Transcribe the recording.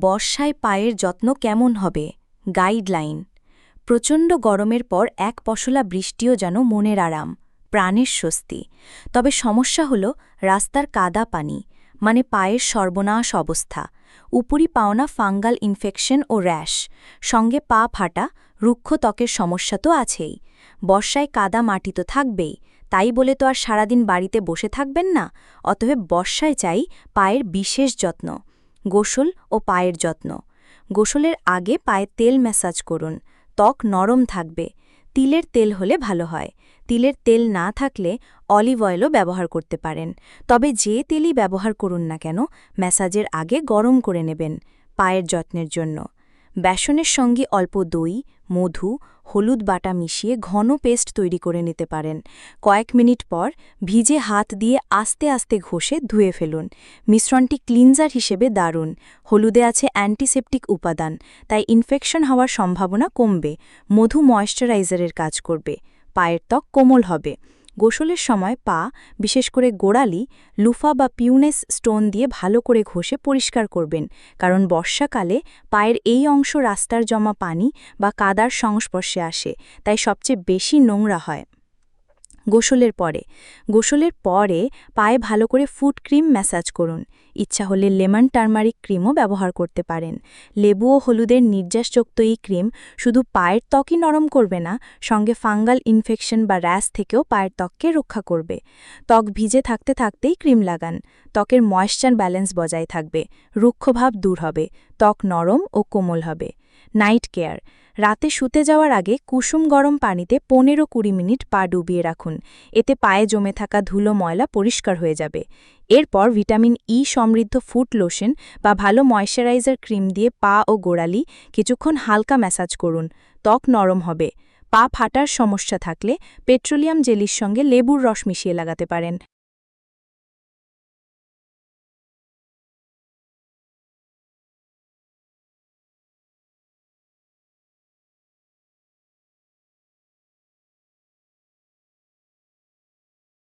বর্ষায় পায়ের যত্ন কেমন হবে গাইডলাইন। প্রচণ্ড গরমের পর এক পশলা বৃষ্টিও যেন মনের আরাম, প্রাণের স্বস্তি। তবে সমস্যা হল রাস্তার কাদা পানি, মানে পায়ের সর্বনাশ অবস্থা। উপরি পাওনা ফাঙ্গাল ইনফেকশন ও র্যাশ, সঙ্গে পা ফাটা, রুক্ষ ত্বকের সমস্যা তো আছেই। বর্ষায় কাদা মাটি তো থাকবেই, তাই বলে তো আর সারাদিন বাড়িতে বসে থাকবেন না। অতএব বর্ষায় চাই পায়ের বিশেষ যত্ন। গোসল ও পায়ের যত্ন। গোসলের আগে পায়ে তেল ম্যাসাজ করুন, ত্বক নরম থাকবে। তিলের তেল হলে ভালো হয়। তিলের তেল না থাকলে অলিভ অয়েলও ব্যবহার করতে পারেন। তবে যে তেলই ব্যবহার করুন না কেন, ম্যাসাজের আগে গরম করে নেবেন। পায়ের যত্নের জন্য বেসনের সঙ্গে অল্প দই, মধু, হলুদ বাটা মিশিয়ে ঘন পেস্ট তৈরি করে নিতে পারেন। কয়েক মিনিট পর ভিজে হাত দিয়ে আস্তে আস্তে ঘষে ধুয়ে ফেলুন। মিশ্রণটি ক্লিনজার হিসেবে দারুণ। হলুদে আছে অ্যান্টিসেপটিক উপাদান, তাই ইনফেকশন হওয়ার সম্ভাবনা কমবে। মধু ময়েশ্চারাইজারের কাজ করবে, পায়ের ত্বক কোমল হবে। গোসলের সময় পা, বিশেষ করে গোড়ালি, লুফা বা পিউনেস স্টোন দিয়ে ভালো করে ঘষে পরিষ্কার করবেন, কারণ বর্ষাকালে পায়ের এই অংশ রাস্তার জমা পানি বা কাদার সংস্পর্শে আসে, তাই সবচেয়ে বেশি নোংরা হয়। গোসলের পরে পায়ে ভালো করে ফুট ক্রিম ম্যাসাজ করুন। ইচ্ছা হলে লেমন টার্মারিক ক্রিমও ব্যবহার করতে পারেন। লেবু ও হলুদের নির্যাসযুক্ত এই ক্রিম শুধু পায়ের ত্বকই নরম করবে না, সঙ্গে ফাঙ্গাল ইনফেকশন বা র্যাশ থেকেও পায়ের ত্বককে রক্ষা করবে। ত্বক ভিজে থাকতে থাকতেই ক্রিম লাগান। ত্বকের ময়েশ্চার ব্যালেন্স বজায় থাকবে, রুক্ষভাব দূর হবে, ত্বক নরম ও কোমল হবে। Night care. রাতে শুতে যাওয়ার আগে কুসুম গরম পানিতে 15-20 মিনিট পা ডুবিয়ে রাখুন। এতে পায়ে জমে থাকা ধুলো ময়লা পরিষ্কার হয়ে যাবে। এরপর ভিটামিন ই সমৃদ্ধ ফুট লোশন বা ভালো ময়েশ্চারাইজার ক্রিম দিয়ে পা ও গোড়ালি কিছুক্ষণ হালকা ম্যাসাজ করুন। ত্বক নরম হবে। পা ফাটার সমস্যা থাকলে পেট্রোলিয়াম জেলির সঙ্গে লেবুর রস মিশিয়ে লাগাতে পারেন।